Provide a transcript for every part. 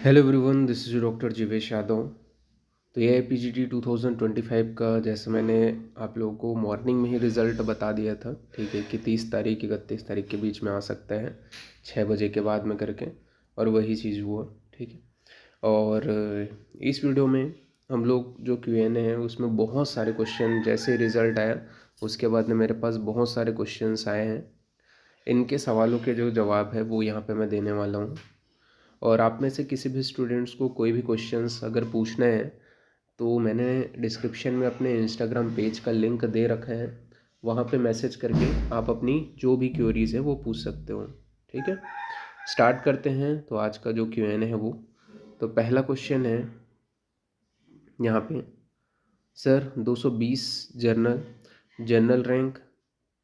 Hello everyone, this is doctor Jeevesh Yadav. तो ये PGT 2025 का जैसे मैंने आप लोगों को मॉर्निंग में ही रिज़ल्ट बता दिया था, ठीक है, कि 30 तारीख 31 तारीख के बीच में आ सकता है 6 बजे के बाद में करके, और वही चीज़ हुआ। ठीक है। और इस वीडियो में हम लोग जो Q&A है उसमें बहुत सारे क्वेश्चन, जैसे रिज़ल्ट आया उसके बाद में मेरे पास बहुत सारे क्वेश्चंस आए हैं। इनके सवालों के जो जवाब है वो यहाँ पे मैं देने वाला हूँ। और आप में से किसी भी स्टूडेंट्स को कोई भी क्वेश्चंस अगर पूछना है तो मैंने डिस्क्रिप्शन में अपने इंस्टाग्राम पेज का लिंक दे रखा है, वहाँ पे मैसेज करके आप अपनी जो भी क्वेरीज है वो पूछ सकते हो। ठीक है, स्टार्ट करते हैं। तो आज का जो Q&A है वो, तो पहला क्वेश्चन है यहाँ पे, sir 220 journal general rank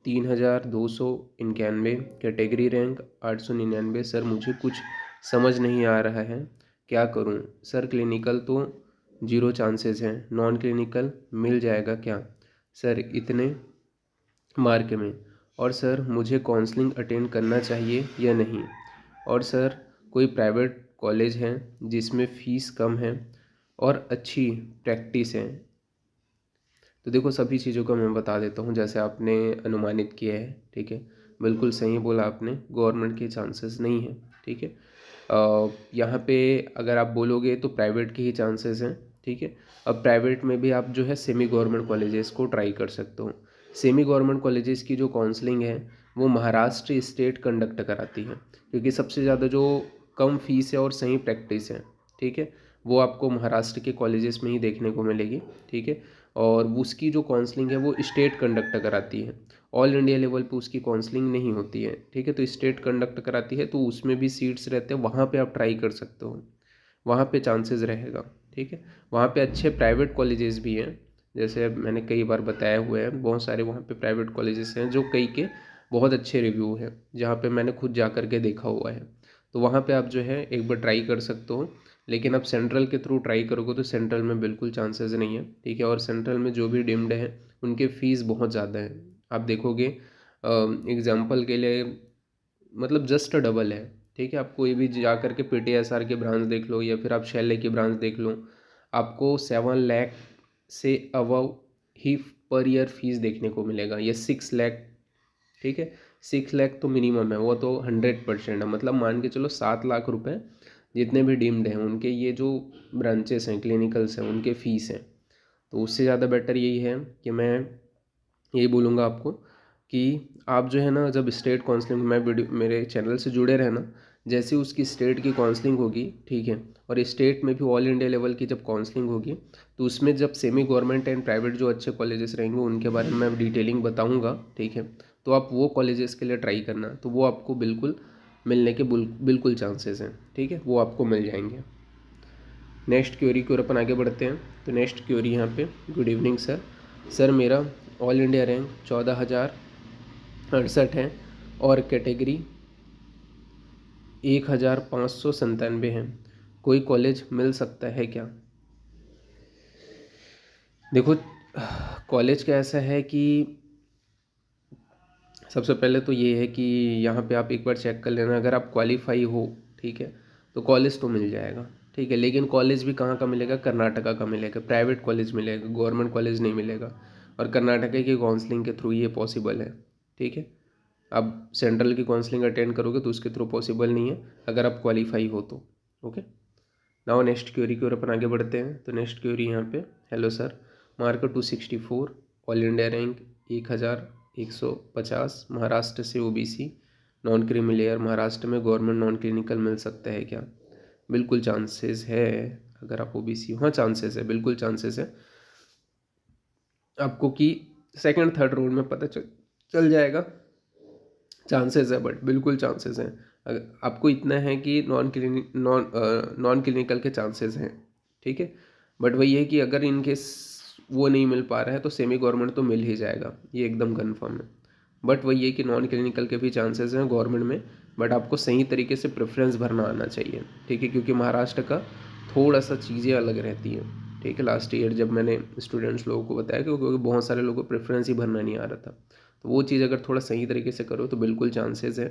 3291, category rank 899। Sir मुझे कुछ समझ नहीं आ रहा है, क्या करूं? सर क्लिनिकल तो 0 चांसेस हैं, नॉन क्लिनिकल मिल जाएगा क्या सर इतने मार्क में? और सर मुझे काउंसलिंग अटेंड करना चाहिए या नहीं? और सर कोई प्राइवेट कॉलेज है जिसमें फ़ीस कम है और अच्छी प्रैक्टिस है? तो देखो, सभी चीज़ों का मैं बता देता हूँ जैसे आपने अनुमानित किया है। ठीक है, बिल्कुल सही बोला आपने, गवर्नमेंट के चांसेस नहीं है। ठीक है, यहाँ पे अगर आप बोलोगे तो प्राइवेट के ही चांसेस हैं। ठीक है, अब प्राइवेट में भी आप जो है सेमी गवर्नमेंट कॉलेजेस को ट्राई कर सकते हो। सेमी गवर्नमेंट कॉलेजेस की जो काउंसलिंग है वो महाराष्ट्र स्टेट कंडक्ट कराती है, क्योंकि सबसे ज़्यादा जो कम फीस है और सही प्रैक्टिस है, ठीक है, वो आपको महाराष्ट्र के कॉलेजेस में ही देखने को मिलेगी। ठीक है, और उसकी जो काउंसलिंग है वो स्टेट कंडक्ट कराती है, ऑल इंडिया लेवल पे उसकी काउंसलिंग नहीं होती है। ठीक है, तो स्टेट कंडक्ट कराती है, तो उसमें भी सीट्स रहते हैं, वहाँ पे आप ट्राई कर सकते हो, वहाँ पे चांसेस रहेगा। ठीक है, वहाँ पे अच्छे प्राइवेट कॉलेजेस भी हैं, जैसे मैंने कई बार बताया हुआ है, बहुत सारे वहाँ पे प्राइवेट कॉलेजेस हैं जो कई के बहुत अच्छे रिव्यू हैं, जहाँ पे मैंने खुद जा कर के देखा हुआ है। तो वहाँ पे आप जो है एक बार ट्राई कर सकते हो। लेकिन आप सेंट्रल के थ्रू ट्राई करोगे तो सेंट्रल में बिल्कुल चांसेस नहीं है। ठीक है, और सेंट्रल में जो भी डीम्ड है उनके फ़ीस बहुत ज़्यादा है। आप देखोगे, एग्जांपल के लिए, मतलब जस्ट डबल है। ठीक है, आप कोई भी जा कर के PTSR के ब्रांच देख लो या फिर आप शैले की ब्रांच देख लो, आपको 7 लाख से अबव ही पर ईयर फीस देखने को मिलेगा, ये 6 लाख। ठीक है, 6 लाख तो मिनिमम है, वो तो 100% है, मतलब मान के चलो 7 लाख रुपए जितने भी डीम्ड हैं उनके ये जो ब्रांचेस हैं, क्लिनिकल्स हैं, उनके फ़ीस हैं। तो उससे ज़्यादा बेटर यही है कि मैं यही बोलूँगा आपको कि आप जो है ना, जब स्टेट काउंसलिंग में वीडियो मेरे चैनल से जुड़े रहना, जैसे उसकी स्टेट की काउंसलिंग होगी, ठीक है, और स्टेट में भी ऑल इंडिया लेवल की जब काउंसलिंग होगी, तो उसमें जब सेमी गवर्नमेंट एंड प्राइवेट जो अच्छे कॉलेजेस रहेंगे उनके बारे में मैं डिटेलिंग बताऊँगा। ठीक है, तो आप वो कॉलेजेस के लिए ट्राई करना, तो वो आपको बिल्कुल मिलने के बिल्कुल चांसेस हैं। ठीक है, वो आपको मिल जाएंगे। नेक्स्ट क्वेरी की ओर अपन आगे बढ़ते हैं। तो नेक्स्ट क्वेरी यहाँ पे, गुड इवनिंग सर। सर मेरा ऑल इंडिया रैंक 14,068 है और कैटेगरी 1,597 है, कोई कॉलेज मिल सकता है क्या? देखो, कॉलेज का ऐसा है कि सबसे पहले तो ये है कि यहाँ पे आप एक बार चेक कर लेना, अगर आप क्वालिफाई हो, ठीक है, तो कॉलेज तो मिल जाएगा। ठीक है, लेकिन कॉलेज भी कहाँ का मिलेगा? कर्नाटका का मिलेगा, प्राइवेट कॉलेज मिलेगा, गवर्नमेंट कॉलेज नहीं मिलेगा, और कर्नाटका की काउंसलिंग के थ्रू ये पॉसिबल है। ठीक है, अब सेंट्रल की काउंसलिंग अटेंड करोगे तो उसके थ्रू पॉसिबल नहीं है अगर आप क्वालिफाई हो तो। ओके, नाउ नेक्स्ट क्वेरी की ओर अपन आगे बढ़ते हैं। तो नेक्स्ट क्वेरी यहाँ पे, hello sir, mark 264, all India rank 1,150, Maharashtra से OBC, non creamy layer, Maharashtra में गवर्नमेंट नॉन क्लिनिकल मिल सकता है क्या? बिल्कुल चांसेस है, अगर आप OBC हो, हाँ चांसेस है, बिल्कुल चांसेस है आपको कि सेकंड थर्ड राउंड में पता चल जाएगा। चांसेस है, बट बिल्कुल चांसेस हैं। आपको इतना है कि नॉन क्लिनिकल के चांसेस हैं। ठीक है, बट वही है कि अगर इनकेस वो नहीं मिल पा रहा है तो सेमी गवर्नमेंट तो मिल ही जाएगा, ये एकदम कन्फर्म है। बट वही है कि नॉन क्लिनिकल के भी चांसेस हैं गवर्नमेंट में, बट आपको सही तरीके से प्रेफरेंस भरना आना चाहिए। ठीक है, क्योंकि महाराष्ट्र का थोड़ा सा चीज़ें अलग रहती हैं। ठीक है, लास्ट ईयर जब मैंने स्टूडेंट्स लोगों को बताया कि क्योंकि बहुत सारे लोगों को प्रेफरेंस ही भरना नहीं आ रहा था, तो वो चीज़ अगर थोड़ा सही तरीके से करो तो बिल्कुल चांसेस है।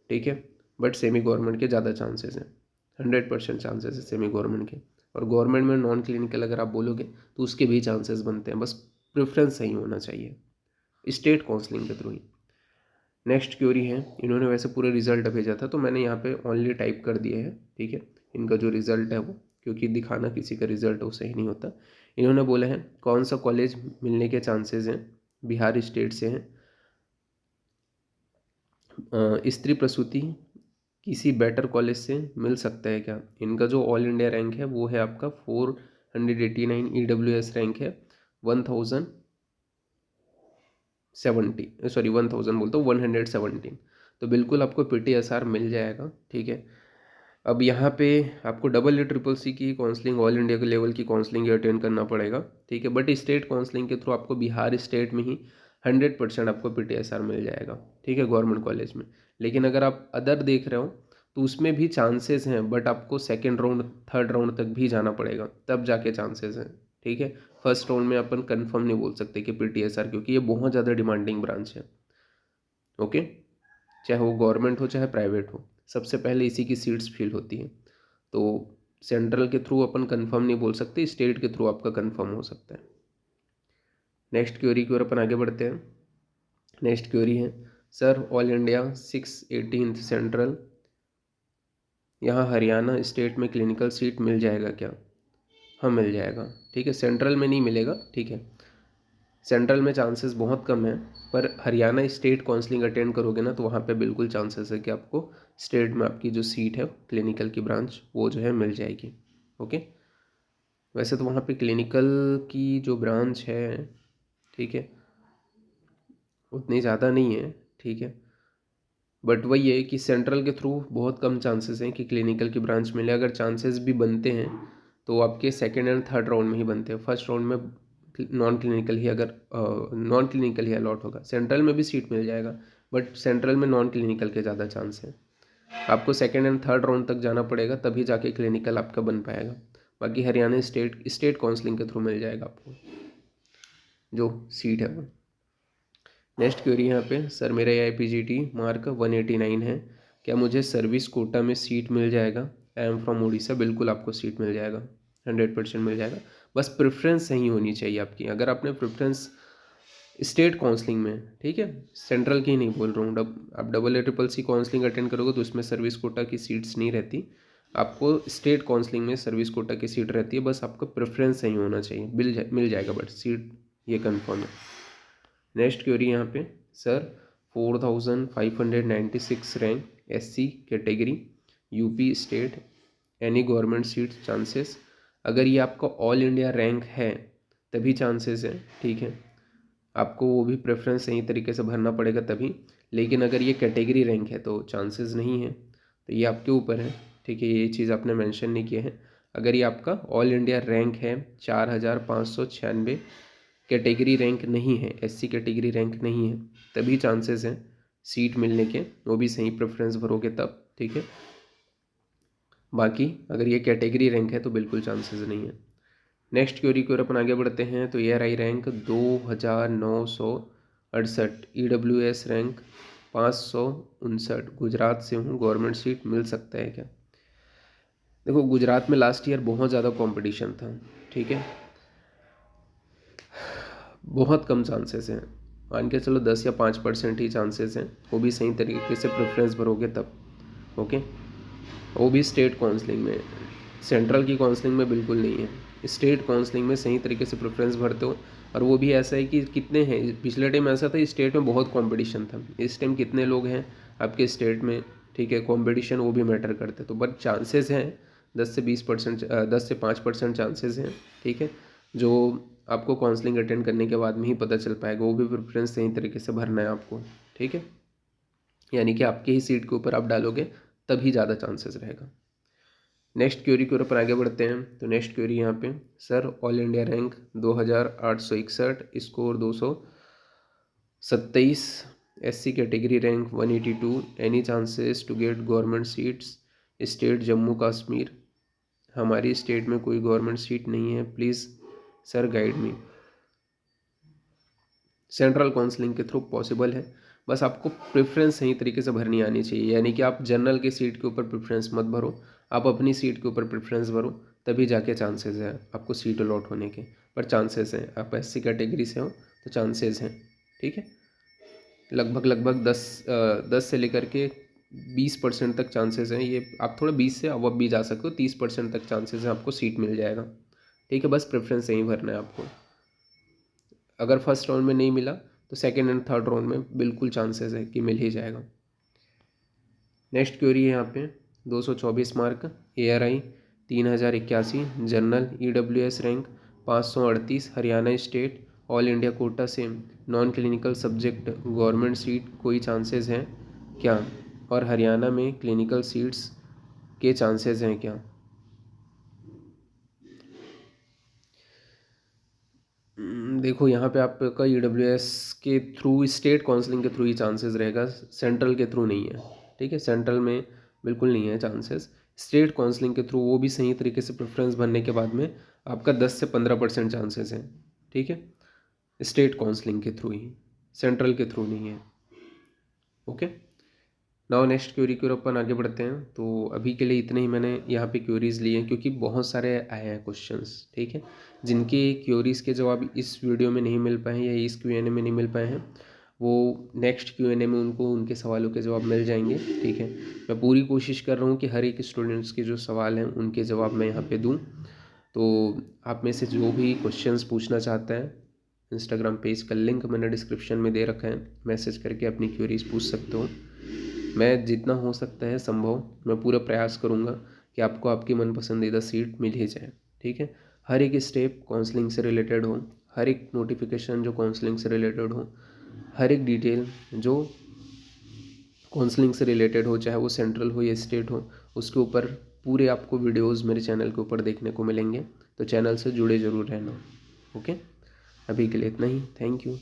ठीक है, बट सेमी गवर्नमेंट के ज़्यादा चांसेस हैं। 100% चांसेस है सेमी गवर्नमेंट के। और गवर्नमेंट में नॉन क्लिनिकल अगर आप बोलोगे तो उसके भी चांसेस बनते हैं, बस प्रेफरेंस सही होना चाहिए स्टेट काउंसलिंग के थ्रू ही। नेक्स्ट क्वेरी है, इन्होंने वैसे पूरे रिजल्ट भेजा था तो मैंने यहाँ पे ओनली टाइप कर दिए हैं, ठीक है, इनका जो रिजल्ट है वो, क्योंकि दिखाना किसी का रिजल्ट वो सही नहीं होता। इन्होंने बोला है कौन सा कॉलेज मिलने के चांसेस हैं, बिहार स्टेट से हैं। स्त्री प्रसूति किसी बेटर कॉलेज से मिल सकता है क्या? इनका जो ऑल इंडिया रैंक है वो है आपका 489, EWS रैंक है 1000 बोलता हूँ 117। तो बिल्कुल आपको PTSR मिल जाएगा, ठीक है। अब यहाँ पे आपको EEEC की काउंसलिंग, ऑल इंडिया के लेवल की काउंसलिंग अटेंड करना पड़ेगा, ठीक है। बट स्टेट काउंसलिंग के थ्रू आपको बिहार स्टेट में ही 100% आपको PTSR मिल जाएगा, ठीक है, गवर्नमेंट कॉलेज में। लेकिन अगर आप अदर देख रहे हो तो उसमें भी चांसेस हैं, बट आपको सेकेंड राउंड थर्ड राउंड तक भी जाना पड़ेगा तब जाके चांसेस हैं, ठीक है। फर्स्ट राउंड में अपन कंफर्म नहीं बोल सकते कि PTSR, क्योंकि ये बहुत ज़्यादा डिमांडिंग ब्रांच है, ओके। चाहे वो गवर्नमेंट हो चाहे प्राइवेट हो, सबसे पहले इसी की सीट्स फिल होती हैं। तो सेंट्रल के थ्रू अपन कंफर्म नहीं बोल सकते, स्टेट के थ्रू आपका कंफर्म हो सकता है। नेक्स्ट क्वेरी की ओर अपन आगे बढ़ते हैं। नेक्स्ट क्वेरी है, सर ऑल इंडिया 618 सेंट्रल, यहाँ हरियाणा स्टेट में क्लिनिकल सीट मिल जाएगा क्या? हाँ मिल जाएगा, ठीक है। सेंट्रल में नहीं मिलेगा, ठीक है, सेंट्रल में चांसेस बहुत कम है, पर हरियाणा स्टेट काउंसलिंग अटेंड करोगे ना तो वहाँ पे बिल्कुल चांसेस है कि आपको स्टेट में आपकी जो सीट है क्लिनिकल की ब्रांच वो जो है मिल जाएगी, ओके। वैसे तो वहाँ पे क्लिनिकल की जो ब्रांच है, ठीक है, उतनी ज़्यादा नहीं है, ठीक है, बट वही है कि सेंट्रल के थ्रू बहुत कम चांसेस हैं कि क्लिनिकल की ब्रांच मिले। अगर चांसेस भी बनते हैं तो आपके सेकेंड एंड थर्ड राउंड में ही बनते हैं, फर्स्ट राउंड में नॉन क्लिनिकल ही, अगर नॉन क्लिनिकल ही अलॉट होगा। सेंट्रल में भी सीट मिल जाएगा, बट सेंट्रल में नॉन क्लिनिकल के ज़्यादा चांस हैं। आपको सेकेंड एंड थर्ड राउंड तक जाना पड़ेगा तभी जाके क्लिनिकल आपका बन पाएगा। बाकी हरियाणा स्टेट काउंसलिंग के थ्रू मिल जाएगा आपको जो सीट है वो। नेक्स्ट क्वेरी यहाँ पे, सर मेरा AIPGT मार्क 189 है, क्या मुझे सर्विस कोटा में सीट मिल जाएगा? आई एम फ्रॉम उड़ीसा, बिल्कुल आपको सीट मिल जाएगा, 100% मिल जाएगा। बस प्रेफरेंस सही होनी चाहिए आपकी। अगर आपने प्रेफरेंस स्टेट काउंसलिंग में, ठीक है, सेंट्रल की नहीं बोल रहा हूँ, आप EEEC काउंसलिंग अटेंड करोगे तो उसमें सर्विस कोटा की सीट्स नहीं रहती, आपको स्टेट काउंसलिंग में सर्विस कोटा की सीट रहती है। बस आपका प्रेफरेंस सही होना चाहिए, मिल जाएगा, बट सीट ये कन्फर्म है। नेक्स्ट क्वेरी यहाँ पे, sir 4596 rank SC category, UP state, any government seat chances. अगर ये आपका ऑल इंडिया रैंक है तभी चांसेस है, ठीक है, आपको वो भी प्रेफरेंस सही तरीके से भरना पड़ेगा तभी। लेकिन अगर ये कैटेगरी रैंक है तो चांसेस नहीं है, तो ये आपके ऊपर है, ठीक है, ये चीज़ आपने मेंशन नहीं किया है। अगर ये आपका ऑल इंडिया रैंक है 4596, कैटेगरी रैंक नहीं है, SC कैटेगरी रैंक नहीं है, तभी चांसेस हैं सीट मिलने के, वो भी सही प्रेफरेंस भरोगे तब, ठीक है। बाकी अगर ये कैटेगरी रैंक है तो बिल्कुल चांसेस नहीं है। नेक्स्ट क्वेरी की ओर अपन आगे बढ़ते हैं। तो ARI rank 2968, EWS rank 559, Gujarat से हूँ, गवर्नमेंट सीट मिल सकता है क्या? देखो गुजरात में लास्ट ईयर बहुत ज़्यादा कंपटीशन था, ठीक है, बहुत कम चांसेस हैं, मान के चलो 10 या 5% ही चांसेस हैं, वो भी सही तरीके से प्रेफरेंस भरोगे तब, ओके। वो भी स्टेट काउंसलिंग में, सेंट्रल की काउंसलिंग में बिल्कुल नहीं है। स्टेट काउंसलिंग में सही तरीके से प्रेफरेंस भरते हो, और वो भी ऐसा है कि कितने हैं, पिछले टाइम ऐसा था स्टेट में बहुत कंपटीशन था, इस टाइम कितने लोग हैं आपके स्टेट में, ठीक है, कंपटीशन वो भी मैटर करते, तो बट चांसेस हैं 10 से 5% चांसेस हैं, ठीक है, जो आपको काउंसलिंग अटेंड करने के बाद में ही पता चल पाएगा। वो भी प्रेफरेंस सही तरीके से भरना है आपको, ठीक है, यानी कि आपके ही सीट के ऊपर आप डालोगे तभी ज़्यादा चांसेस रहेगा। नेक्स्ट क्वेरी के ऊपर आगे बढ़ते हैं। तो नेक्स्ट क्वेरी यहाँ पे, sir all India rank 2861, score 227, SC category rank 182, any chances to get government seats, state Jammu Kashmir, हमारी स्टेट में कोई गवर्नमेंट सीट नहीं है, please sir guide me. Central counselling के थ्रू पॉसिबल है, बस आपको प्रेफरेंस सही तरीके से भरनी आनी चाहिए, यानी कि आप जनरल के सीट के ऊपर प्रेफरेंस मत भरो, आप अपनी सीट के ऊपर प्रेफरेंस भरो, तभी जाके चांसेस है आपको सीट अलॉट होने के। पर चांसेस हैं, आप एससी कैटेगरी से हो तो चांसेस हैं, ठीक है। लगभग 10 से लेकर के 20% तक चांसेस हैं, ये आप थोड़ा 20 से अब भी जा सकते हो, 30% तक चांसेस हैं आपको सीट मिल जाएगा, ठीक है। बस प्रेफरेंस यहीं भरना है आपको। अगर फर्स्ट राउंड में नहीं मिला तो सेकेंड एंड थर्ड राउंड में बिल्कुल चांसेस है कि मिल ही जाएगा। नेक्स्ट क्वेरी है यहाँ पे 224 mark, ARI 3081, general EWS rank 538, Haryana state all India quota से non clinical subject government seat कोई चांसेस हैं क्या, और हरियाणा में क्लिनिकल सीट्स के चांसेस हैं क्या। देखो यहाँ पे आपका EWS के थ्रू, स्टेट काउंसलिंग के थ्रू ही चांसेस रहेगा, सेंट्रल के थ्रू नहीं है, ठीक है। सेंट्रल में बिल्कुल नहीं है चांसेस, स्टेट काउंसलिंग के थ्रू, वो भी सही तरीके से प्रेफरेंस भरने के बाद में आपका 10 से 15% चांसेस हैं, ठीक है। स्टेट काउंसलिंग के थ्रू ही, सेंट्रल के थ्रू नहीं है, ओके। नाउ नेक्स्ट क्वेरी की ओर अपन आगे बढ़ते हैं। तो अभी के लिए इतने ही मैंने यहाँ पे क्वेरीज लिए हैं, क्योंकि बहुत सारे आए हैं क्वेश्चंस, ठीक है। जिनके क्वेरीज के जवाब इस वीडियो में नहीं मिल पाए हैं या इस Q&A में नहीं मिल पाए हैं, वो नेक्स्ट Q&A में उनको उनके सवालों के जवाब मिल जाएंगे, ठीक है। मैं पूरी कोशिश कर रहा हूँ कि हर एक स्टूडेंट्स के जो सवाल हैं उनके जवाब मैं यहाँ पर दूँ। तो आप में से जो भी क्वेश्चंस पूछना चाहता है, इंस्टाग्राम पेज का लिंक मैंने डिस्क्रिप्शन में दे रखा है, मैसेज करके अपनी क्वेरीज पूछ सकते हो। मैं जितना हो सकता है संभव, मैं पूरा प्रयास करूँगा कि आपको आपकी मन पसंदीदा सीट मिल ही जाए, ठीक है। हर एक स्टेप काउंसलिंग से रिलेटेड हो, हर एक नोटिफिकेशन जो काउंसलिंग से रिलेटेड हो, हर एक डिटेल जो काउंसलिंग से रिलेटेड हो, चाहे वो सेंट्रल हो या स्टेट हो, उसके ऊपर पूरे आपको वीडियोज़ मेरे चैनल के ऊपर देखने को मिलेंगे। तो चैनल से जुड़े ज़रूर रहना, ओके। अभी के लिए इतना ही, थैंक यू।